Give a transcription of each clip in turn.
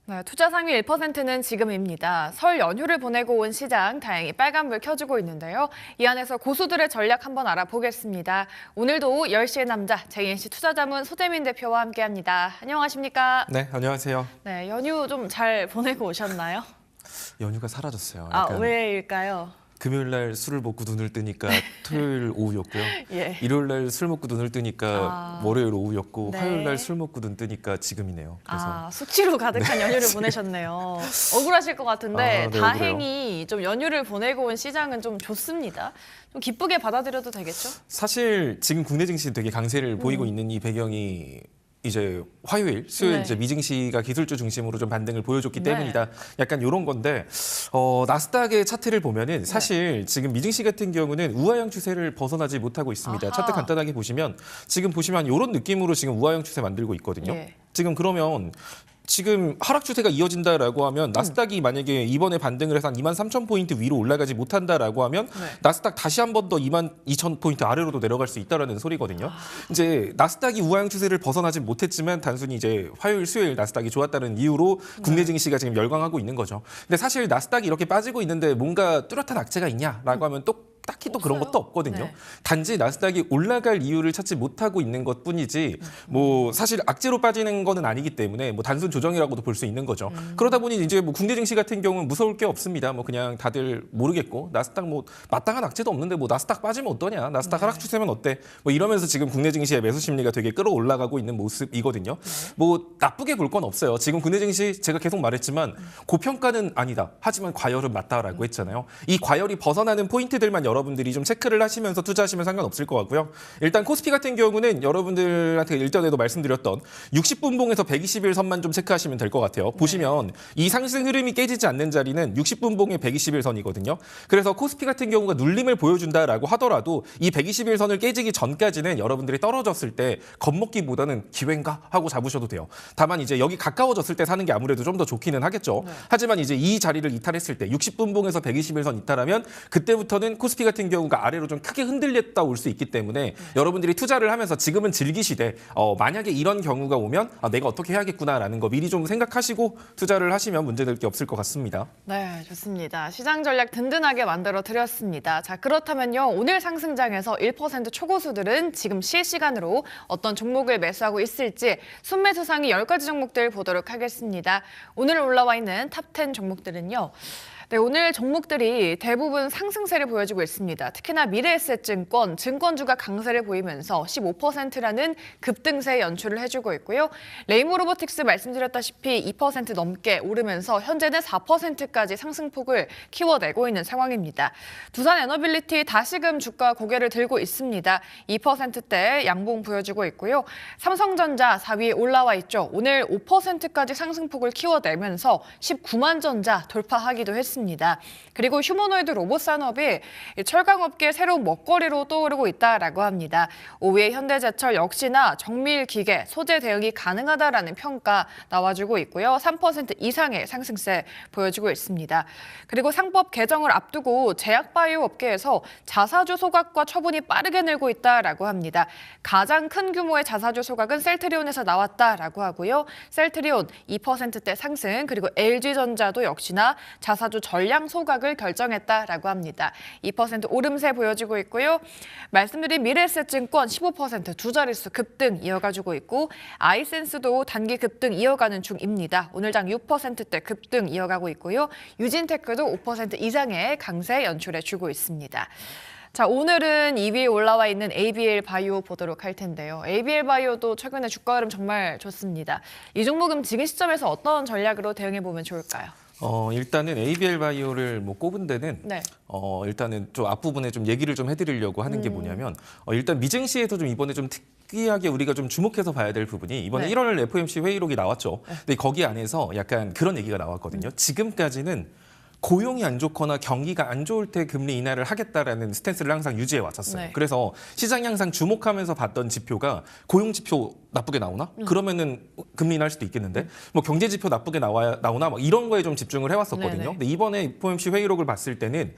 네, 투자 상위 1%는 지금입니다. 설 연휴를 보내고 온 시장 다행히 빨간불 켜주고 있는데요. 이 안에서 고수들의 전략 한번 알아보겠습니다. 오늘도 오후 10시의 남자 JNC 투자자문 소재민 대표와 함께합니다. 안녕하십니까? 네, 안녕하세요. 네, 연휴 좀 잘 보내고 오셨나요? 연휴가 사라졌어요. 아, 약간 왜일까요? 금요일 날 술을 먹고 눈을 뜨니까 토요일 오후였고요. 예. 일요일 날 술 먹고 눈을 뜨니까 월요일 오후였고 네. 화요일 날 술 먹고 눈 뜨니까 지금이네요. 그래서 숙취로 가득한 연휴를 보내셨네요. 억울하실 것 같은데 네, 다행히 좀 연휴를 보내고 온 시장은 좀 좋습니다. 좀 기쁘게 받아들여도 되겠죠? 사실 지금 국내 증시 되게 강세를 보이고 있는 이 배경이 이제 화요일, 수요일 네. 이제 미증시가 기술주 중심으로 좀 반등을 보여줬기 네. 때문이다. 약간 이런 건데 나스닥의 차트를 보면은 사실 지금 미증시 같은 경우는 우하형 추세를 벗어나지 못하고 있습니다. 아하. 차트 간단하게 보시면 지금 보시면 이런 느낌으로 지금 우하형 추세 만들고 있거든요. 예. 지금 그러면 지금 하락 추세가 이어진다라고 하면 나스닥이 만약에 이번에 반등을 해서 한 23,000포인트 위로 올라가지 못한다라고 하면 네. 나스닥 다시 한 번 더 22,000포인트 아래로도 내려갈 수 있다라는 소리거든요. 이제 나스닥이 우하형 추세를 벗어나지 못했지만 단순히 이제 화요일, 수요일 나스닥이 좋았다는 이유로 국내 증시가 지금 열광하고 있는 거죠. 근데 사실 나스닥이 이렇게 빠지고 있는데 뭔가 뚜렷한 악재가 있냐라고 하면 또 딱히 또 그런 없어요. 것도 없거든요. 네. 단지 나스닥이 올라갈 이유를 찾지 못하고 있는 것뿐이지 뭐 사실 악재로 빠지는 거는 아니기 때문에 뭐 단순 조정이라고도 볼 수 있는 거죠. 그러다 보니 이제 뭐 국내 증시 같은 경우는 무서울 게 없습니다. 뭐 그냥 다들 모르겠고 나스닥 뭐 마땅한 악재도 없는데 뭐 나스닥 빠지면 어떠냐? 나스닥 하락 추세면 어때? 뭐 이러면서 지금 국내 증시의 매수 심리가 되게 끌어올라가고 있는 모습이거든요. 뭐 나쁘게 볼 건 없어요. 지금 국내 증시 제가 계속 말했지만 고평가는 아니다. 하지만 과열은 맞다라고 했잖아요. 이 과열이 벗어나는 포인트들만 여러분들이 좀 체크를 하시면서 투자하시면 상관없을 것 같고요. 일단 코스피 같은 경우는 여러분들한테 일전에도 말씀드렸던 60분봉에서 120일 선만 좀 체크하시면 될 것 같아요. 보시면 이 상승 흐름이 깨지지 않는 자리는 60분봉의 120일 선이거든요. 그래서 코스피 같은 경우가 눌림을 보여준다라고 하더라도 이 120일 선을 깨지기 전까지는 여러분들이 떨어졌을 때 겁먹기보다는 기회인가 하고 잡으셔도 돼요. 다만 이제 여기 가까워졌을 때 사는 게 아무래도 좀 더 좋기는 하겠죠. 하지만 이제 이 자리를 이탈했을 때 60분봉에서 120일 선 이탈하면 그때부터는 코스피 같은 경우가 아래로 좀 크게 흔들렸다 올 수 있기 때문에 여러분들이 투자를 하면서 지금은 즐기시되 만약에 이런 경우가 오면 내가 어떻게 해야겠구나라는 거 미리 좀 생각하시고 투자를 하시면 문제될 게 없을 것 같습니다. 네, 좋습니다. 시장 전략 든든하게 만들어 드렸습니다. 자, 그렇다면요. 오늘 상승장에서 1% 초고수들은 지금 실시간으로 어떤 종목을 매수하고 있을지 순매수 상위 10가지 종목들 보도록 하겠습니다. 오늘 올라와 있는 탑 10 종목들은요. 네, 오늘 종목들이 대부분 상승세를 보여주고 있습니다. 특히나 미래에셋증권, 증권주가 강세를 보이면서 15%라는 급등세 연출을 해주고 있고요. 레이모로보틱스 말씀드렸다시피 2% 넘게 오르면서 현재는 4%까지 상승폭을 키워내고 있는 상황입니다. 두산에너빌리티 다시금 주가 고개를 들고 있습니다. 2%대 양봉 보여주고 있고요. 삼성전자 4위에 올라와 있죠. 오늘 5%까지 상승폭을 키워내면서 19만 전자 돌파하기도 했습니다. 그리고 휴머노이드 로봇 산업이 철강업계의 새로운 먹거리로 떠오르고 있다라고 합니다. 5위의 현대제철 역시나 정밀기계, 소재 대응이 가능하다라는 평가 나와주고 있고요. 3% 이상의 상승세 보여주고 있습니다. 그리고 상법 개정을 앞두고 제약바이오 업계에서 자사주 소각과 처분이 빠르게 늘고 있다라고 합니다. 가장 큰 규모의 자사주 소각은 셀트리온에서 나왔다라고 하고요. 셀트리온 2%대 상승, 그리고 LG전자도 역시나 자사주 전량 소각을 결정했다라고 합니다. 2% 오름세 보여주고 있고요. 말씀드린 미래에셋증권 15% 두 자릿수 급등 이어가지고 있고 아이센스도 단기 급등 이어가는 중입니다. 오늘장 6%대 급등 이어가고 있고요. 유진테크도 5% 이상의 강세 연출해주고 있습니다. 자, 오늘은 2위에 올라와 있는 ABL 바이오 보도록 할 텐데요. ABL 바이오도 최근에 주가 흐름 정말 좋습니다. 이 종목은 지금 시점에서 어떤 전략으로 대응해보면 좋을까요? 일단은 ABL 바이오를 뭐 꼽은 데는 네. 일단은 좀 앞부분에 좀 얘기를 좀 해드리려고 하는 게 뭐냐면 일단 미증시에서 좀 이번에 좀 특이하게 우리가 좀 주목해서 봐야 될 부분이 이번에 네. 1월 FOMC 회의록이 나왔죠. 근데 거기 안에서 약간 그런 얘기가 나왔거든요. 지금까지는 고용이 안 좋거나 경기가 안 좋을 때 금리 인하를 하겠다라는 스탠스를 항상 유지해 왔었어요. 네. 그래서 시장이 항상 주목하면서 봤던 지표가 고용 지표 나쁘게 나오나? 그러면은 금리 인하할 수도 있겠는데? 뭐 경제 지표 나쁘게 나오나? 막 이런 거에 좀 집중을 해왔었거든요. 네네. 근데 이번에 FOMC 회의록을 봤을 때는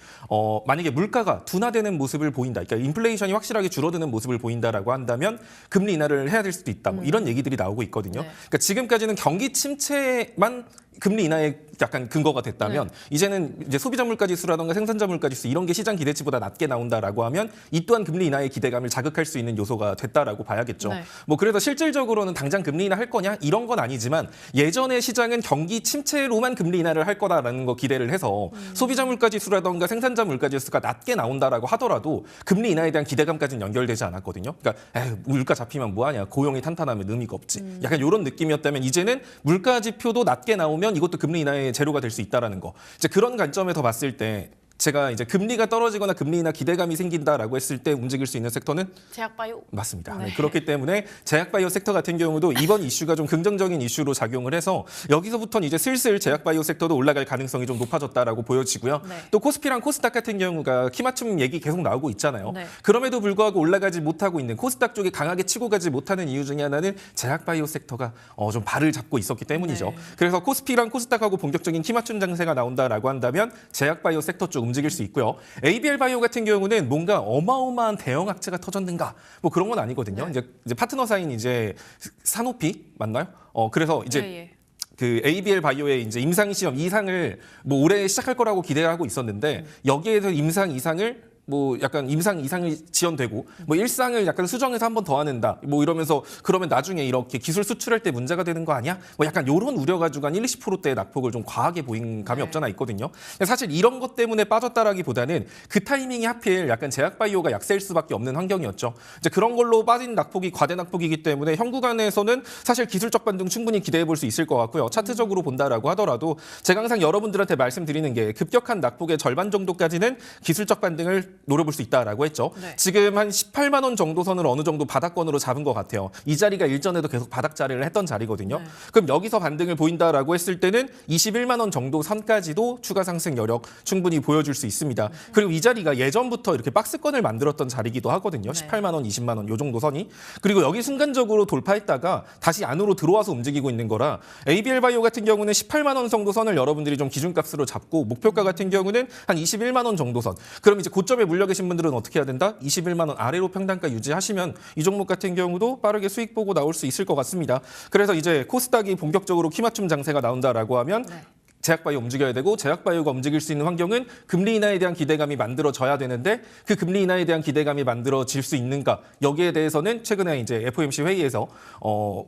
만약에 물가가 둔화되는 모습을 보인다. 그러니까 인플레이션이 확실하게 줄어드는 모습을 보인다라고 한다면 금리 인하를 해야 될 수도 있다. 뭐 이런 얘기들이 나오고 있거든요. 네. 그러니까 지금까지는 경기 침체만 금리 인하에 약간 근거가 됐다면 이제는 이제 소비자 물가 지수라든가 생산자 물가 지수 이런 게 시장 기대치보다 낮게 나온다라고 하면 이 또한 금리 인하의 기대감을 자극할 수 있는 요소가 됐다라고 봐야겠죠. 네. 뭐 그래서 실질적으로는 당장 금리 인하 할 거냐 이런 건 아니지만 예전에 시장은 경기 침체로만 금리 인하를 할 거다라는 거 기대를 해서 소비자 물가 지수라든가 생산자 물가 지수가 낮게 나온다라고 하더라도 금리 인하에 대한 기대감까지는 연결되지 않았거든요. 그러니까 에휴, 물가 잡히면 뭐하냐, 고용이 탄탄하면 의미가 없지. 약간 이런 느낌이었다면 이제는 물가 지표도 낮게 나오면 이것도 금리 인하의 재료가 될 수 있다라는 거. 이제 그런 관점에서 봤을 때 제가 이제 금리가 떨어지거나 금리 인하 기대감이 생긴다라고 했을 때 움직일 수 있는 섹터는 제약바이오. 맞습니다. 네. 네, 그렇기 때문에 제약바이오 섹터 같은 경우도 이번 이슈가 좀 긍정적인 이슈로 작용을 해서 여기서부터는 이제 슬슬 제약바이오 섹터도 올라갈 가능성이 좀 높아졌다라고 보여지고요. 네. 또 코스피랑 코스닥 같은 경우가 키맞춤 얘기 계속 나오고 있잖아요. 네. 그럼에도 불구하고 올라가지 못하고 있는 코스닥 쪽에 강하게 치고 가지 못하는 이유 중에 하나는 제약바이오 섹터가 좀 발을 잡고 있었기 때문이죠. 네. 그래서 코스피랑 코스닥하고 본격적인 키맞춤 장세가 나온다라고 한다면 제약바이오 섹터 쪽 움직일 수 있고요. ABL 바이오 같은 경우는 뭔가 어마어마한 대형 악재가 터졌는가 뭐 그런 건 아니거든요. 네. 이제 파트너사인 이제 사노피 맞나요? 그래서 이제 예, 예. 그 ABL 바이오의 이제 임상 시험 2상을 뭐 올해 시작할 거라고 기대하고 있었는데 여기에서 임상 2상을 뭐 약간 임상 이상이 지연되고 뭐 1상을 약간 수정해서 한 번 더 하는다 뭐 이러면서 그러면 나중에 이렇게 기술 수출할 때 문제가 되는 거 아니야? 뭐 약간 이런 우려 가지고 한 1-20%대의 낙폭을 좀 과하게 보인 감이 네. 없잖아 있거든요. 사실 이런 것 때문에 빠졌다라기보다는 그 타이밍이 하필 약간 제약바이오가 약세일 수밖에 없는 환경이었죠. 이제 그런 걸로 빠진 낙폭이 과대 낙폭이기 때문에 현 구간에서는 사실 기술적 반등 충분히 기대해 볼 수 있을 것 같고요. 차트적으로 본다라고 하더라도 제가 항상 여러분들한테 말씀드리는 게 급격한 낙폭의 절반 정도까지는 기술적 반등을 노려볼 수 있다라고 했죠. 네. 지금 한 18만 원 정도 선을 어느 정도 바닥권으로 잡은 것 같아요. 이 자리가 일전에도 계속 바닥 자리를 했던 자리거든요. 네. 그럼 여기서 반등을 보인다라고 했을 때는 21만 원 정도 선까지도 추가 상승 여력 충분히 보여줄 수 있습니다. 그리고 이 자리가 예전부터 이렇게 박스권을 만들었던 자리기도 하거든요. 네. 18만 원, 20만 원 요 정도 선이. 그리고 여기 순간적으로 돌파했다가 다시 안으로 들어와서 움직이고 있는 거라 ABL 바이오 같은 경우는 18만 원 정도 선을 여러분들이 좀 기준값으로 잡고 목표가 같은 경우는 한 21만 원 정도 선. 그럼 이제 고점에 물려 계신 분들은 어떻게 해야 된다? 21만 원 아래로 평단가 유지하시면 이 종목 같은 경우도 빠르게 수익 보고 나올 수 있을 것 같습니다. 그래서 이제 코스닥이 본격적으로 키맞춤 장세가 나온다라고 하면 네. 제약바이오 움직여야 되고 제약바이오가 움직일 수 있는 환경은 금리 인하에 대한 기대감이 만들어져야 되는데 그 금리 인하에 대한 기대감이 만들어질 수 있는가 여기에 대해서는 최근에 이제 FOMC 회의에서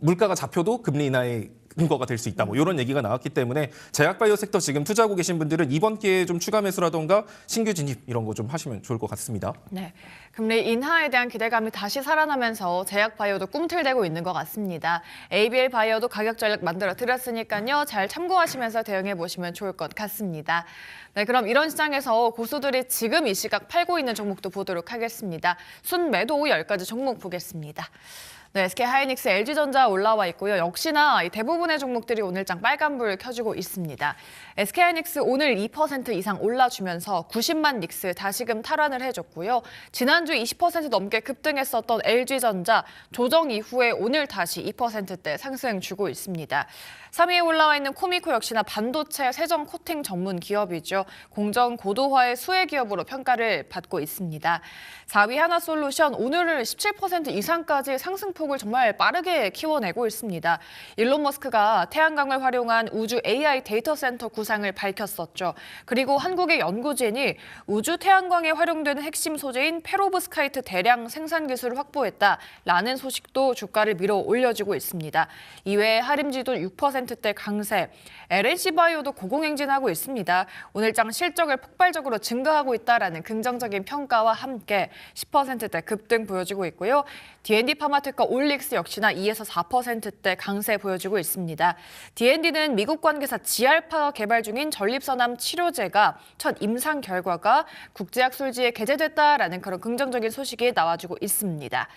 물가가 잡혀도 금리 인하의 근거가 될 수 있다. 뭐 이런 얘기가 나왔기 때문에 제약바이오 섹터 지금 투자하고 계신 분들은 이번 기회에 좀 추가 매수라던가 신규 진입 이런 거 좀 하시면 좋을 것 같습니다. 네, 금리 인하에 대한 기대감이 다시 살아나면서 제약바이오도 꿈틀대고 있는 것 같습니다. ABL 바이오도 가격 전략 만들어 드렸으니까요. 잘 참고하시면서 대응해 보시면 좋을 것 같습니다. 네, 그럼 이런 시장에서 고수들이 지금 이 시각 팔고 있는 종목도 보도록 하겠습니다. 순매도 10가지 종목 보겠습니다. 네, SK하이닉스, LG전자 올라와 있고요. 역시나 이 대부분의 종목들이 오늘장 빨간불 켜주고 있습니다. SK하이닉스 오늘 2% 이상 올라주면서 90만 닉스 다시금 탈환을 해줬고요. 지난주 20% 넘게 급등했었던 LG전자 조정 이후에 오늘 다시 2%대 상승 주고 있습니다. 3위에 올라와 있는 코미코 역시나 반도체 세정 코팅 전문 기업이죠. 공정 고도화의 수혜 기업으로 평가를 받고 있습니다. 4위 하나솔루션 오늘을 17% 이상까지 상승폭을 정말 빠르게 키워내고 있습니다. 일론 머스크가 태양광을 활용한 우주 AI 데이터 센터 구상을 밝혔었죠. 그리고 한국의 연구진이 우주 태양광에 활용되는 핵심 소재인 페로브스카이트 대량 생산 기술을 확보했다라는 소식도 주가를 밀어 올려주고 있습니다. 이외에 하림지도 6%대 강세, LNC바이오도 고공행진하고 있습니다. 오늘장 실적을 폭발적으로 증가하고 있다라는 긍정적인 평가와 함께 10%대 급등 보여주고 있고요. D&D 파마텍과 올릭스 역시나 2에서 4%대 강세 보여주고 있습니다. D&D는 미국 관계사 지알파가 개발 중인 전립선암 치료제가 첫 임상 결과가 국제학술지에 게재됐다라는 그런 긍정적인 소식이 나와주고 있습니다.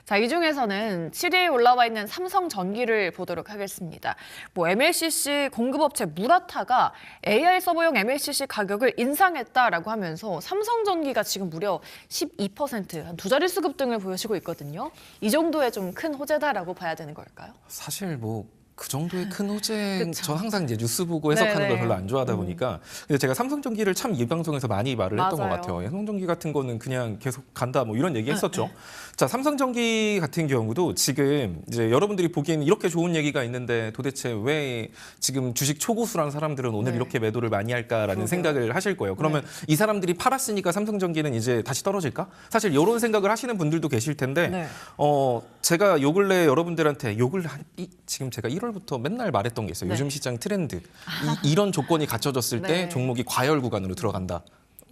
자, 이 중에서는 7위에 올라와 있는 삼성전기를 보도록 하겠습니다. MLCC 공급업체 무라타가 AI 서버용 MLCC 가격을 인상했다라고 하면서 삼성전기가 지금 무려 12%, 한 두 자릿수 급등을 보여주고 있거든요. 이 정도의 좀 큰 호재다라고 봐야 되는 걸까요? 사실 그 정도의 큰 호재, 그쵸. 전 항상 이제 뉴스 보고 해석하는 걸 네네. 별로 안 좋아하다 보니까 근데 제가 삼성전기를 참 이 방송에서 많이 말을 했던 것 맞아요. 같아요. 삼성전기 같은 거는 그냥 계속 간다 뭐 이런 얘기 했었죠. 자, 삼성전기 같은 경우도 지금 이제 여러분들이 보기에는 이렇게 좋은 얘기가 있는데 도대체 왜 지금 주식 초고수라는 사람들은 오늘 네. 이렇게 매도를 많이 할까라는 그러게요. 생각을 하실 거예요. 그러면 이 사람들이 팔았으니까 삼성전기는 이제 다시 떨어질까? 사실 이런 생각을 하시는 분들도 계실 텐데 네. 제가 요 근래 여러분들한테 욕을 지금 제가 1월부터 맨날 말했던 게 있어요. 네. 요즘 시장 트렌드. 이런 조건이 갖춰졌을 때 네. 종목이 과열 구간으로 들어간다.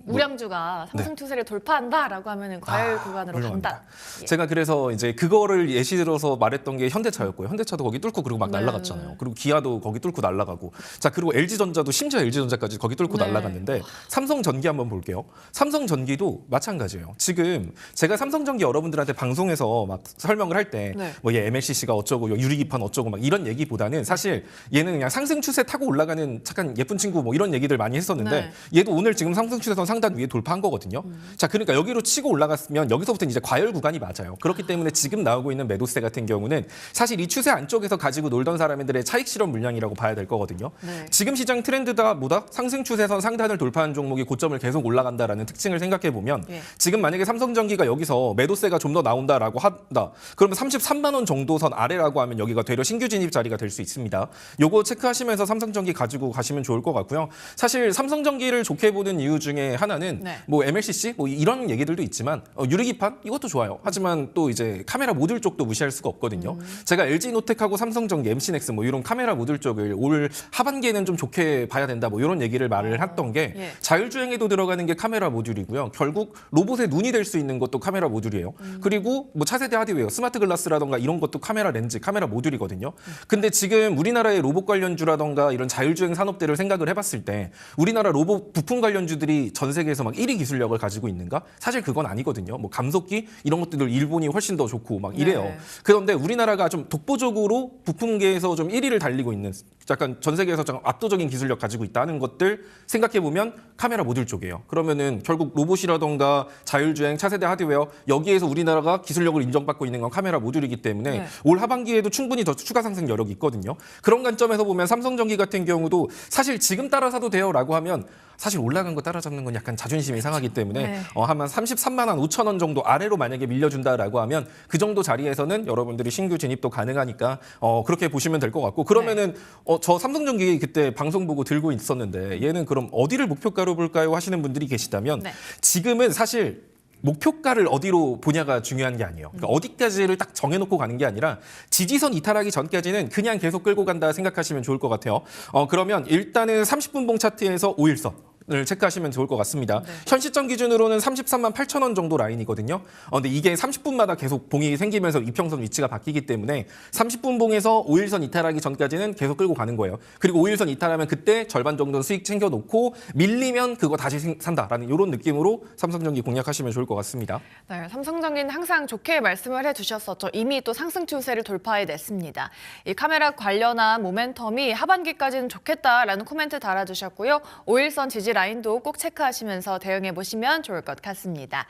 우량주가 삼성 추세를 돌파한다라고 하면은 과열 구간으로 훌륭합니다. 간다. 예. 제가 그래서 이제 그거를 예시 들어서 말했던 게 현대차였고요. 현대차도 거기 뚫고 그리고 막 네. 날아갔잖아요. 그리고 기아도 거기 뚫고 날아가고. 자, 그리고 LG전자도 심지어 LG전자까지 거기 뚫고 네. 날아갔는데 삼성전기 한번 볼게요. 삼성전기도 마찬가지예요. 지금 제가 삼성전기 여러분들한테 방송에서 막 설명을 할 때 네. 뭐 얘 MLCC가 어쩌고 유리기판 어쩌고 막 이런 얘기보다는 사실 얘는 그냥 상승 추세 타고 올라가는 착한 예쁜 친구 뭐 이런 얘기들 많이 했었는데 얘도 오늘 지금 상승 추세선 상단 위에 돌파한 거거든요. 자, 그러니까 여기로 치고 올라갔으면 여기서부터는 이제 과열 구간이 맞아요. 그렇기 때문에 지금 나오고 있는 매도세 같은 경우는 사실 이 추세 안쪽에서 가지고 놀던 사람들의 차익 실현 물량이라고 봐야 될 거거든요. 네. 지금 시장 트렌드가 뭐다? 상승 추세선 상단을 돌파한 종목이 고점을 계속 올라간다라는 특징을 생각해 보면 예. 지금 만약에 삼성전기가 여기서 매도세가 좀 더 나온다라고 한다. 그러면 33만 원 정도 선 아래라고 하면 여기가 되려 신규 진입 자리가 될 수 있습니다. 요거 체크하시면서 삼성전기 가지고 가시면 좋을 것 같고요. 사실 삼성전기를 좋게 보는 이유 중에 하나는 네. 뭐 MLCC 뭐 이런 얘기들도 있지만 유리기판 이것도 좋아요. 하지만 또 이제 카메라 모듈 쪽도 무시할 수가 없거든요. 제가 LG노텍하고 삼성전기, MC넥스 뭐 이런 카메라 모듈 쪽을 올 하반기에는 좀 좋게 봐야 된다. 뭐 이런 얘기를 말을 했던 게 예. 자율주행에도 들어가는 게 카메라 모듈이고요. 결국 로봇의 눈이 될 수 있는 것도 카메라 모듈이에요. 그리고 뭐 차세대 하드웨어, 스마트 글라스라던가 이런 것도 카메라 렌즈, 카메라 모듈이거든요. 근데 지금 우리나라의 로봇 관련주라던가 이런 자율주행 산업들을 생각을 해봤을 때 우리나라 로봇 부품 관련주들이 전 세계에서 막 1위 기술력을 가지고 있는가? 사실 그건 아니거든요. 뭐 감속기 이런 것들 일본이 훨씬 더 좋고 막 이래요. 네. 그런데 우리나라가 좀 독보적으로 부품계에서 좀 1위를 달리고 있는 약간 전 세계에서 좀 압도적인 기술력 가지고 있다는 것들 생각해 보면 카메라 모듈 쪽이에요. 그러면은 결국 로봇이라던가 자율주행, 차세대 하드웨어 여기에서 우리나라가 기술력을 인정받고 있는 건 카메라 모듈이기 때문에 네. 올 하반기에도 충분히 더 추가 상승 여력이 있거든요. 그런 관점에서 보면 삼성전기 같은 경우도 사실 지금 따라 사도 돼요라고 하면 사실 올라간 거 따라잡는 건 약간 자존심이 상하기 때문에 네. 한 33만 원 5천 원 정도 아래로 만약에 밀려준다라고 하면 그 정도 자리에서는 여러분들이 신규 진입도 가능하니까 그렇게 보시면 될 것 같고 그러면은 저 삼성전기 그때 방송 보고 들고 있었는데 얘는 그럼 어디를 목표가로 볼까요 하시는 분들이 계시다면 네. 지금은 사실 목표가를 어디로 보냐가 중요한 게 아니에요. 그러니까 어디까지를 딱 정해놓고 가는 게 아니라 지지선 이탈하기 전까지는 그냥 계속 끌고 간다 생각하시면 좋을 것 같아요. 그러면 일단은 30분봉 차트에서 5일선. 을 체크하시면 좋을 것 같습니다. 네. 현 시점 기준으로는 33만 8천 원 정도 라인이거든요. 근데 이게 30분마다 계속 봉이 생기면서 이평선 위치가 바뀌기 때문에 30분 봉에서 5일선 이탈하기 전까지는 계속 끌고 가는 거예요. 그리고 5일선 이탈하면 그때 절반 정도는 수익 챙겨놓고 밀리면 그거 다시 산다라는 이런 느낌으로 삼성전기 공략하시면 좋을 것 같습니다. 네, 삼성전기는 항상 좋게 말씀을 해주셨었죠. 이미 또 상승 추세를 돌파해냈습니다. 이 카메라 관련한 모멘텀이 하반기까지는 좋겠다라는 코멘트 달아주셨고요. 5일선 지지 라인도 꼭 체크하시면서 대응해 보시면 좋을 것 같습니다.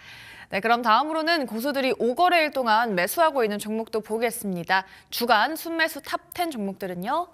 네, 그럼 다음으로는 고수들이 5거래일 동안 매수하고 있는 종목도 보겠습니다. 주간 순매수 탑10 종목들은요.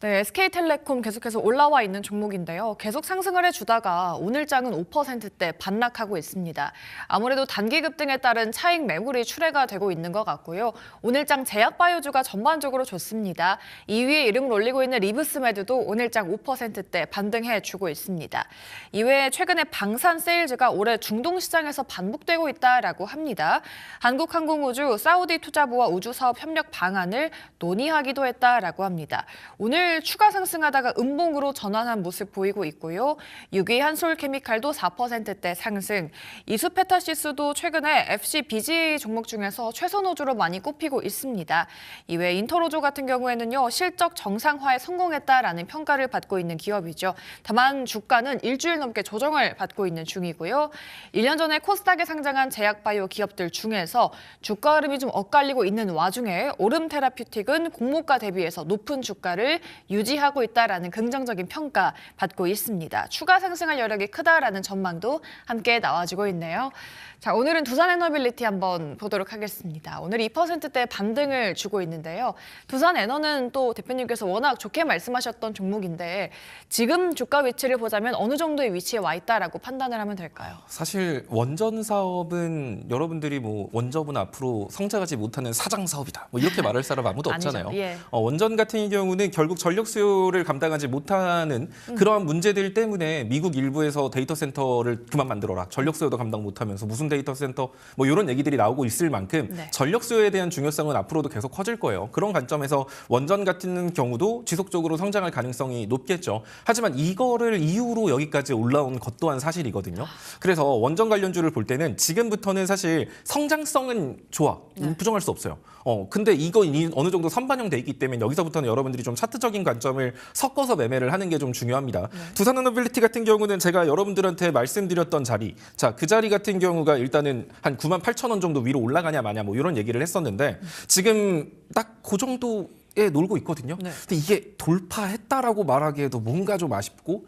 네, SK텔레콤 계속해서 올라와 있는 종목인데요. 계속 상승을 해주다가 오늘장은 5%대 반락하고 있습니다. 아무래도 단기 급등에 따른 차익 매물이 출회가 되고 있는 것 같고요. 오늘장 제약바이오주가 전반적으로 좋습니다. 2위에 이름을 올리고 있는 리브스메드도 오늘장 5%대 반등해주고 있습니다. 이외에 최근에 방산 세일즈가 올해 중동시장에서 반복되고 있다라고 합니다. 한국항공우주, 사우디 투자부와 우주사업 협력 방안을 논의하기도 했다라고 합니다. 오늘 추가 상승하다가 음봉으로 전환한 모습 보이고 있고요. 6위 한솔케미칼도 4%대 상승. 이수페타시스도 최근에 FCBG 종목 중에서 최선호주로 많이 꼽히고 있습니다. 이외 인터로조 같은 경우에는요. 실적 정상화에 성공했다라는 평가를 받고 있는 기업이죠. 다만 주가는 일주일 넘게 조정을 받고 있는 중이고요. 1년 전에 코스닥에 상장한 제약바이오 기업들 중에서 주가 흐름이 좀 엇갈리고 있는 와중에 오름테라퓨틱은 공모가 대비해서 높은 주가를 유지하고 있다라는 긍정적인 평가 받고 있습니다. 추가 상승할 여력이 크다라는 전망도 함께 나와주고 있네요. 자, 오늘은 두산에너빌리티 한번 보도록 하겠습니다. 오늘 2%대 반등을 주고 있는데요. 두산에너는 또 대표님께서 워낙 좋게 말씀하셨던 종목인데 지금 주가 위치를 보자면 어느 정도의 위치에 와 있다라고 판단을 하면 될까요? 사실 원전 사업은 여러분들이 뭐 원전은 앞으로 성장하지 못하는 사장 사업이다. 뭐 이렇게 말할 사람 아무도 없잖아요. 아니죠. 예. 원전 같은 경우는 결국 전력 수요를 감당하지 못하는 그러한 문제들 때문에 미국 일부에서 데이터 센터를 그만 만들어라. 전력 수요도 감당 못하면서 무슨 데이터 센터 뭐 이런 얘기들이 나오고 있을 만큼 네. 전력 수요에 대한 중요성은 앞으로도 계속 커질 거예요. 그런 관점에서 원전 같은 경우도 지속적으로 성장할 가능성이 높겠죠. 하지만 이거를 이유로 여기까지 올라온 것 또한 사실이거든요. 그래서 원전 관련주를 볼 때는 지금부터는 사실 성장성은 좋아. 부정할 수 없어요. 근데 이거 이미 어느 정도 선반영돼 있기 때문에 여기서부터는 여러분들이 좀 차트적인 관점을 섞어서 매매를 하는 게 좀 중요합니다. 두산에너빌리티 같은 경우는 제가 여러분들한테 말씀드렸던 자리, 자, 그 자리 같은 경우가 일단은 한 98,000원 정도 위로 올라가냐 마냐 뭐 이런 얘기를 했었는데 지금 딱 그 정도에 놀고 있거든요. 네. 근데 이게 돌파했다라고 말하기에도 뭔가 좀 아쉽고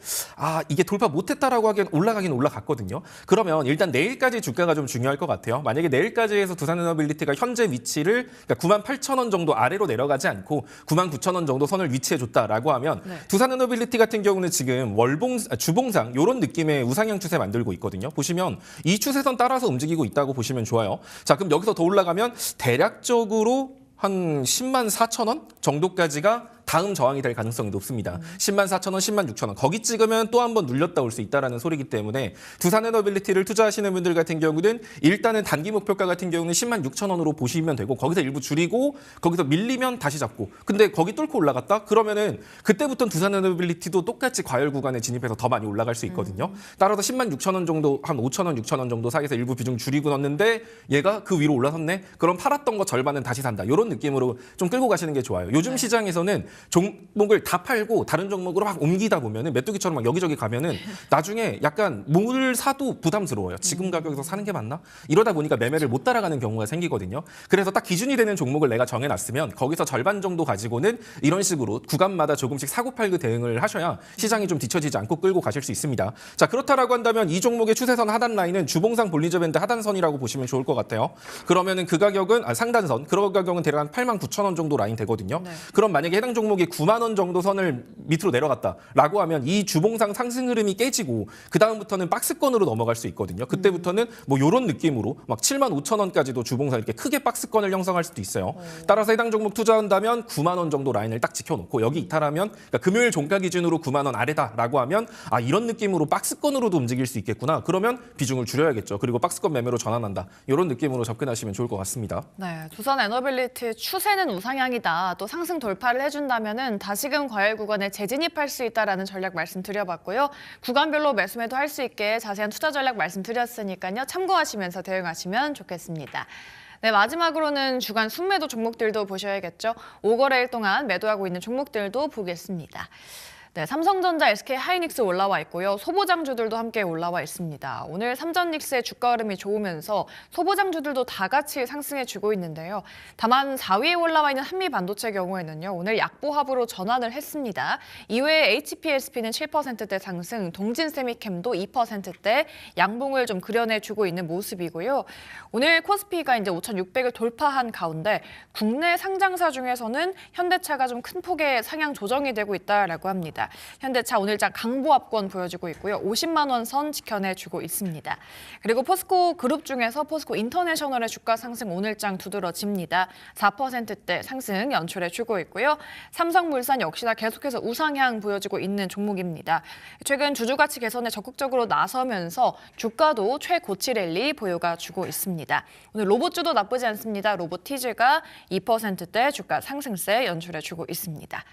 이게 돌파 못했다라고 하기엔 올라가긴 올라갔거든요. 그러면 일단 내일까지 주가가 좀 중요할 것 같아요. 만약에 내일까지 해서 두산에너빌리티가 현재 위치를 그러니까 98,000원 정도 아래로 내려가지 않고 99,000원 정도 선을 위치해줬다라고 하면 네. 두산에너빌리티 같은 경우는 지금 주봉상 이런 느낌의 우상향 추세 만들고 있거든요. 보시면 이 추세선 따라서 움직이고 있다고 보시면 좋아요. 자, 그럼 여기서 더 올라가면 대략적으로 한 104,000원 정도까지가 다음 저항이 될 가능성이 높습니다. 104,000원, 106,000원. 거기 찍으면 또 한 번 눌렸다 올 수 있다는 소리이기 때문에 두산에너빌리티를 투자하시는 분들 같은 경우는 일단은 단기 목표가 같은 경우는 106,000원으로 보시면 되고 거기서 일부 줄이고 거기서 밀리면 다시 잡고 근데 거기 뚫고 올라갔다? 그러면은 그때부터는 두산에너빌리티도 똑같이 과열 구간에 진입해서 더 많이 올라갈 수 있거든요. 따라서 106,000원 정도, 한 5,000원, 6,000원 정도 사이에서 일부 비중 줄이고 넣었는데 얘가 그 위로 올라섰네? 그럼 팔았던 거 절반은 다시 산다. 이런 느낌으로 좀 끌고 가시는 게 좋아요. 요즘 시장에서는 종목을 다 팔고 다른 종목으로 막 옮기다 보면은 메뚜기처럼 막 여기저기 가면은 나중에 약간 뭘 사도 부담스러워요. 지금 가격에서 사는 게 맞나? 이러다 보니까 매매를 못 따라가는 경우가 생기거든요. 그래서 딱 기준이 되는 종목을 내가 정해놨으면 거기서 절반 정도 가지고는 이런 식으로 구간마다 조금씩 사고 팔고 대응을 하셔야 시장이 좀 뒤처지지 않고 끌고 가실 수 있습니다. 자, 그렇다라고 한다면 이 종목의 추세선 하단 라인은 주봉상 볼리저 밴드 하단선이라고 보시면 좋을 것 같아요. 그러면은 그 가격은 상단선, 그 가격은 대략 한 89,000원 정도 라인 되거든요. 네. 그럼 만약에 해당 종목이 9만 원 정도 선을 밑으로 내려갔다라고 하면 이 주봉상 상승 흐름이 깨지고 그 다음부터는 박스권으로 넘어갈 수 있거든요. 그때부터는 뭐 이런 느낌으로 막 7만 5천 원까지도 주봉상 이렇게 크게 박스권을 형성할 수도 있어요. 따라서 해당 종목 투자한다면 9만 원 정도 라인을 딱 지켜놓고 여기 이탈하면 그러니까 금요일 종가 기준으로 9만 원 아래다라고 하면 이런 느낌으로 박스권으로도 움직일 수 있겠구나. 그러면 비중을 줄여야겠죠. 그리고 박스권 매매로 전환한다. 이런 느낌으로 접근하시면 좋을 것 같습니다. 네, 두산에너빌리티 추세는 우상향이다. 또 상승 돌파를 해준다면은 다시금 과열 구간에 재진입할 수 있다라는 전략 말씀드려봤고요. 구간별로 매수매도 할 수 있게 자세한 투자 전략 말씀드렸으니까요. 참고하시면서 대응하시면 좋겠습니다. 네, 마지막으로는 주간 순매도 종목들도 보셔야겠죠. 5거래일 동안 매도하고 있는 종목들도 보겠습니다. 네, 삼성전자, SK하이닉스 올라와 있고요. 소보장주들도 함께 올라와 있습니다. 오늘 삼전닉스의 주가 흐름이 좋으면서 소보장주들도 다 같이 상승해주고 있는데요. 다만 4위에 올라와 있는 한미반도체 경우에는요. 오늘 약보합으로 전환을 했습니다. 이외에 HPSP는 7%대 상승, 동진세미캠도 2%대 양봉을 좀 그려내주고 있는 모습이고요. 오늘 코스피가 이제 5,600을 돌파한 가운데 국내 상장사 중에서는 현대차가 좀 큰 폭의 상향 조정이 되고 있다라고 합니다. 현대차 오늘장 강보합권 보여주고 있고요. 50만 원 선 지켜내주고 있습니다. 그리고 포스코 그룹 중에서 포스코 인터내셔널의 주가 상승 오늘장 두드러집니다. 4%대 상승 연출해주고 있고요. 삼성물산 역시나 계속해서 우상향 보여주고 있는 종목입니다. 최근 주주가치 개선에 적극적으로 나서면서 주가도 최고치 랠리 보여가 주고 있습니다. 오늘 로봇주도 나쁘지 않습니다. 로보티즈가 2%대 주가 상승세 연출해주고 있습니다.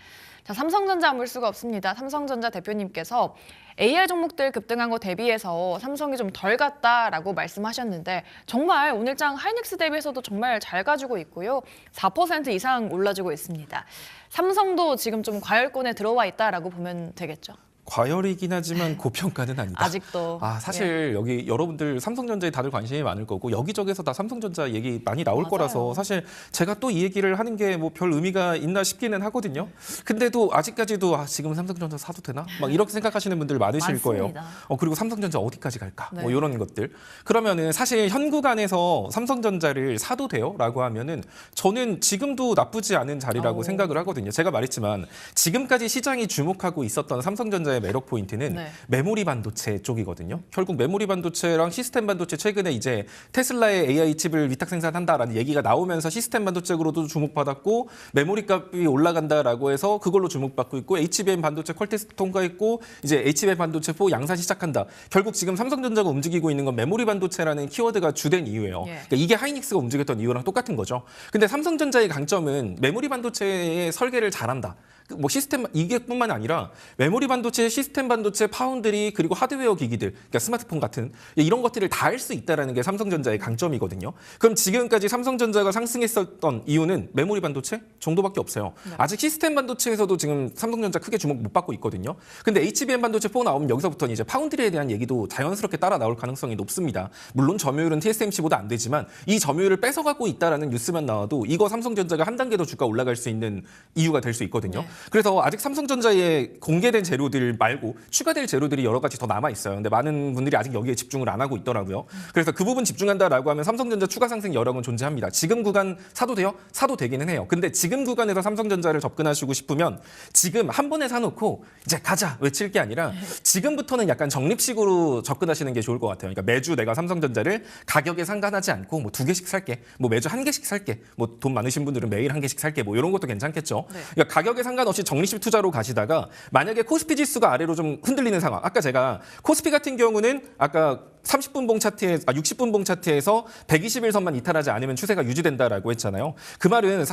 자, 삼성전자 안 볼 수가 없습니다. 삼성전자 대표님께서 AR 종목들 급등한 거 대비해서 삼성이 좀 덜 갔다라고 말씀하셨는데 정말 오늘장 하이닉스 대비해서도 정말 잘 가지고 있고요. 4% 이상 올라주고 있습니다. 삼성도 지금 좀 과열권에 들어와 있다라고 보면 되겠죠? 과열이긴 하지만 고평가는 아니다. 아직도. 사실 여기 여러분들 삼성전자에 다들 관심이 많을 거고 여기저기서 다 삼성전자 얘기 많이 나올 맞아요. 거라서 사실 제가 또 이 얘기를 하는 게 뭐 별 의미가 있나 싶기는 하거든요. 근데도 아직까지도 지금 삼성전자 사도 되나? 막 이렇게 생각하시는 분들 많으실 거예요. 많습니다. 그리고 삼성전자 어디까지 갈까? 네. 뭐 이런 것들. 그러면은 사실 현 구간에서 삼성전자를 사도 돼요?라고 하면은 저는 지금도 나쁘지 않은 자리라고 생각을 하거든요. 제가 말했지만 지금까지 시장이 주목하고 있었던 삼성전자의 매력 포인트는 네. 메모리 반도체 쪽이거든요. 결국 메모리 반도체랑 시스템 반도체 최근에 이제 테슬라의 AI 칩을 위탁 생산한다라는 얘기가 나오면서 시스템 반도체로도 주목받았고 메모리 값이 올라간다라고 해서 그걸로 주목받고 있고 HBM 반도체 퀄테스트 통과했고 이제 HBM 반도체 4 양산 시작한다. 결국 지금 삼성전자가 움직이고 있는 건 메모리 반도체라는 키워드가 주된 이유예요. 예. 그러니까 이게 하이닉스가 움직였던 이유랑 똑같은 거죠. 근데 삼성전자의 강점은 메모리 반도체의 설계를 잘한다. 뭐 시스템 이게뿐만 아니라 메모리 반도체, 시스템 반도체, 파운드리 그리고 하드웨어 기기들, 그러니까 스마트폰 같은 이런 것들을 다 할 수 있다라는 게 삼성전자의 강점이거든요. 그럼 지금까지 삼성전자가 상승했었던 이유는 메모리 반도체 정도밖에 없어요. 아직 시스템 반도체에서도 지금 삼성전자 크게 주목 못 받고 있거든요. 근데 HBM 반도체 4 나오면 여기서부터는 이제 파운드리에 대한 얘기도 자연스럽게 따라 나올 가능성이 높습니다. 물론 점유율은 TSMC보다 안 되지만 이 점유율을 뺏어가고 있다라는 뉴스만 나와도 이거 삼성전자가 한 단계 더 주가 올라갈 수 있는 이유가 될 수 있거든요. 네. 그래서 아직 삼성전자에 공개된 재료들 말고 추가될 재료들이 여러 가지 더 남아 있어요. 근데 많은 분들이 아직 여기에 집중을 안 하고 있더라고요. 그래서 그 부분 집중한다라고 하면 삼성전자 추가 상승 여력은 존재합니다. 지금 구간 사도 돼요? 사도 되기는 해요. 근데 지금 구간에서 삼성전자를 접근하시고 싶으면 지금 한 번에 사놓고 이제 가자 외칠 게 아니라 지금부터는 약간 적립식으로 접근하시는 게 좋을 것 같아요. 그러니까 매주 내가 삼성전자를 가격에 상관하지 않고 뭐 2개씩 살게, 뭐 매주 1개씩 살게, 뭐 돈 많으신 분들은 매일 1개씩 살게, 뭐 이런 것도 괜찮겠죠. 네. 그러니까 가격에 상관없이 적립식 투자로 가시다가 만약에 코스피 지수가 아래로 좀 흔들리는 상황. 아까 제가 코스피 같은 경우는 아까 30분 봉 차트에 60분 봉 차트에서 121선만 이탈하지 않으면 추세가 유지된다라고 했잖아요. 그 말은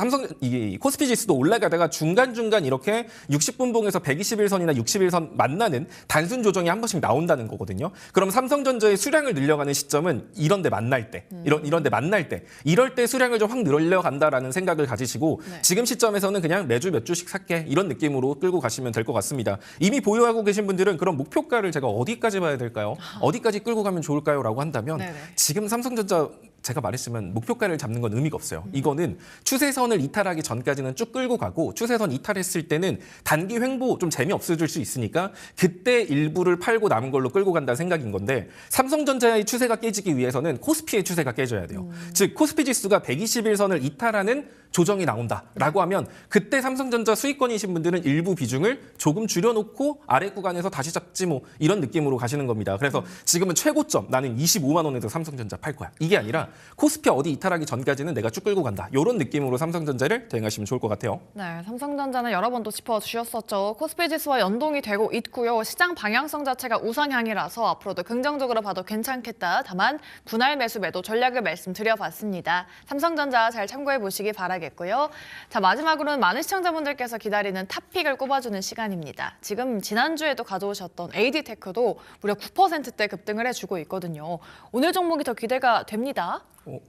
이 코스피 지수도 올라가다가 중간중간 이렇게 60분 봉에서 121선이나 61선 만나는 단순 조정이 한 번씩 나온다는 거거든요. 그럼 삼성전자의 수량을 늘려가는 시점은 이런 데 만날 때, 이런 데 만날 때, 이럴 때 수량을 좀 확 늘려간다라는 생각을 가지시고 네. 지금 시점에서는 그냥 매주 몇 주씩 살게 이런 느낌으로 끌고 가시면 될 것 같습니다. 이미 보유하고 계신 분들은 그럼 목표가를 제가 어디까지 봐야 될까요? 어디까지 끌고 가면 좋을까요? 라고 한다면 네네. 지금 삼성전자 제가 말했지만 목표가를 잡는 건 의미가 없어요. 이거는 추세선을 이탈하기 전까지는 쭉 끌고 가고 추세선 이탈했을 때는 단기 횡보 좀 재미없어질 수 있으니까 그때 일부를 팔고 남은 걸로 끌고 간다는 생각인 건데 삼성전자의 추세가 깨지기 위해서는 코스피의 추세가 깨져야 돼요. 즉 코스피 지수가 121선을 이탈하는 조정이 나온다라고 하면 그때 삼성전자 수익권이신 분들은 일부 비중을 조금 줄여놓고 아래 구간에서 다시 잡지 뭐 이런 느낌으로 가시는 겁니다. 그래서 지금은 최고점 나는 25만 원에서 삼성전자 팔 거야. 이게 아니라 코스피 어디 이탈하기 전까지는 내가 쭉 끌고 간다. 이런 느낌으로 삼성전자를 대응하시면 좋을 것 같아요. 네, 삼성전자는 여러 번 또 짚어주셨었죠. 코스피 지수와 연동이 되고 있고요. 시장 방향성 자체가 우상향이라서 앞으로도 긍정적으로 봐도 괜찮겠다. 다만 분할 매수 매도 전략을 말씀드려봤습니다. 삼성전자 잘 참고해 보시기 바라겠고요. 자, 마지막으로는 많은 시청자분들께서 기다리는 탑픽을 꼽아주는 시간입니다. 지금 지난주에도 가져오셨던 AD테크도 무려 9%대 급등을 해주고 있거든요. 오늘 종목이 더 기대가 됩니다.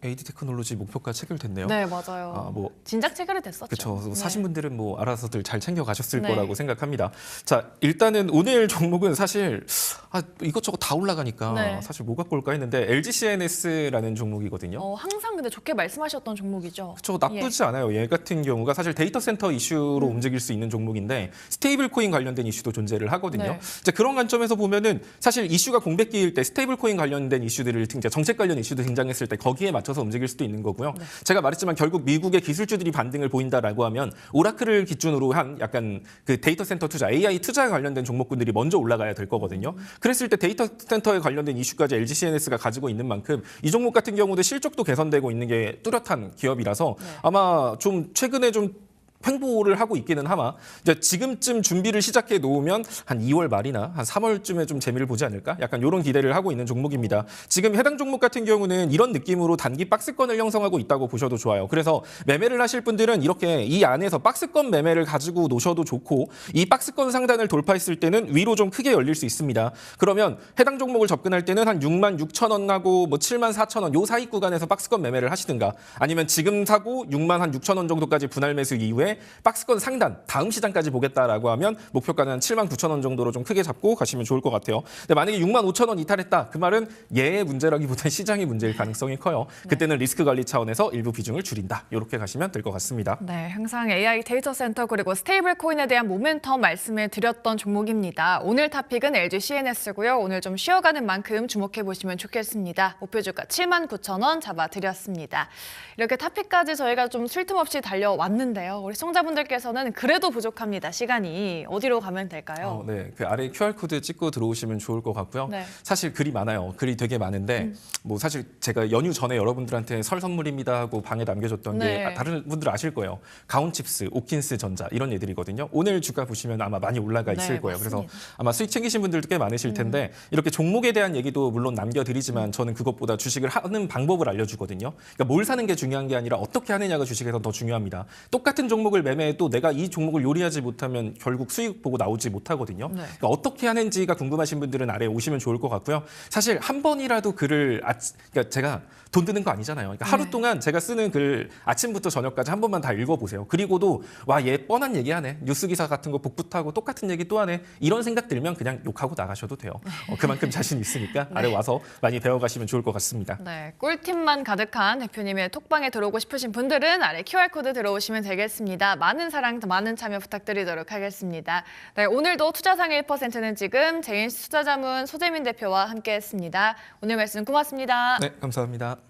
AD테크놀로지 목표가 체결됐네요. 네, 맞아요. 뭐 진작 체결이 됐었죠. 그렇죠. 사신 분들은 뭐 알아서들 잘 챙겨 가셨을 네. 거라고 생각합니다. 자, 일단은 오늘 종목은 사실 이것저것 다 올라가니까 네. 사실 뭐 갖고 올까 했는데 LGCNS라는 종목이거든요. 항상 근데 좋게 말씀하셨던 종목이죠. 그렇죠. 나쁘지 않아요. 얘 같은 경우가 사실 데이터 센터 이슈로 움직일 수 있는 종목인데 스테이블 코인 관련된 이슈도 존재를 하거든요. 네. 이제 그런 관점에서 보면은 사실 이슈가 공백기일 때 스테이블 코인 관련된 이슈들을 이제 정책 관련 이슈도 등장했을 때 거기에 맞춰서 움직일 수도 있는 거고요. 네. 제가 말했지만 결국 미국의 기술주들이 반등을 보인다라고 하면 오라클을 기준으로 한 약간 그 데이터 센터 투자, AI 투자에 관련된 종목군들이 먼저 올라가야 될 거거든요. 그랬을 때 데이터 센터에 관련된 이슈까지 LGCNS가 가지고 있는 만큼 이 종목 같은 경우도 실적도 개선되고 있는 게 뚜렷한 기업이라서 네. 아마 좀 최근에 좀 횡보를 하고 있기는 하마 이제 지금쯤 준비를 시작해 놓으면 한 2월 말이나 한 3월쯤에 좀 재미를 보지 않을까? 약간 이런 기대를 하고 있는 종목입니다. 지금 해당 종목 같은 경우는 이런 느낌으로 단기 박스권을 형성하고 있다고 보셔도 좋아요. 그래서 매매를 하실 분들은 이렇게 이 안에서 박스권 매매를 가지고 놓으셔도 좋고 이 박스권 상단을 돌파했을 때는 위로 좀 크게 열릴 수 있습니다. 그러면 해당 종목을 접근할 때는 한 6만 6천 원하고 뭐 7만 4천 원 요 사이 구간에서 박스권 매매를 하시든가 아니면 지금 사고 6만 한 6천 원 정도까지 분할 매수 이후에 다음에 박스권 상단 다음 시장까지 보겠다라고 하면 목표가는 한 79,000원 정도로 좀 크게 잡고 가시면 좋을 것 같아요. 근데 만약에 65,000원 이탈했다. 그 말은 얘의 문제라기보다는 시장의 문제일 가능성이 커요. 그때는 리스크 관리 차원에서 일부 비중을 줄인다. 이렇게 가시면 될 것 같습니다. 네, 항상 AI 데이터 센터 그리고 스테이블 코인에 대한 모멘텀 말씀을 드렸던 종목입니다. 오늘 토픽은 LG CNS고요. 오늘 좀 쉬어가는 만큼 주목해 보시면 좋겠습니다. 목표 주가 79,000원 잡아드렸습니다. 이렇게 토픽까지 저희가 좀 쉴 틈 없이 달려왔는데요. 우리 시청자분들께서는 그래도 부족합니다. 시간이 어디로 가면 될까요? 네, 그 아래 QR코드 찍고 들어오시면 좋을 것 같고요. 네. 사실 글이 많아요. 글이 되게 많은데 뭐 사실 제가 연휴 전에 여러분들한테 설 선물입니다 하고 방에 남겨줬던 네. 게 다른 분들 아실 거예요. 가온칩스, 오킨스 전자 이런 애들이거든요. 오늘 주가 보시면 아마 많이 올라가 있을 네, 거예요. 그래서 맞습니다. 아마 수익 챙기신 분들도 꽤 많으실 텐데 이렇게 종목에 대한 얘기도 물론 남겨드리지만 저는 그것보다 주식을 하는 방법을 알려주거든요. 그러니까 뭘 사는 게 중요한 게 아니라 어떻게 하느냐가 주식에서 더 중요합니다. 똑같은 종목을 매매해도 내가 이 종목을 요리하지 못하면 결국 수익 보고 나오지 못하거든요. 네. 그러니까 어떻게 하는지가 궁금하신 분들은 아래 오시면 좋을 것 같고요. 사실 한 번이라도 글을 그러니까 제가 돈 드는 거 아니잖아요. 그러니까 하루 네. 동안 제가 쓰는 글 아침부터 저녁까지 한 번만 다 읽어보세요. 그리고도 와, 얘 뻔한 얘기하네. 뉴스 기사 같은 거 복붙하고 똑같은 얘기 또 하네. 이런 생각 들면 그냥 욕하고 나가셔도 돼요. 그만큼 자신 있으니까 아래 와서 많이 배워가시면 좋을 것 같습니다. 네, 꿀팁만 가득한 대표님의 톡방에 들어오고 싶으신 분들은 아래 QR코드 들어오시면 되겠습니다. 많은 사랑, 많은 참여 부탁드리도록 하겠습니다. 네, 오늘도 투자상의 1%는 지금 제인투자자문 소재민 대표와 함께했습니다. 오늘 말씀 고맙습니다. 네, 감사합니다.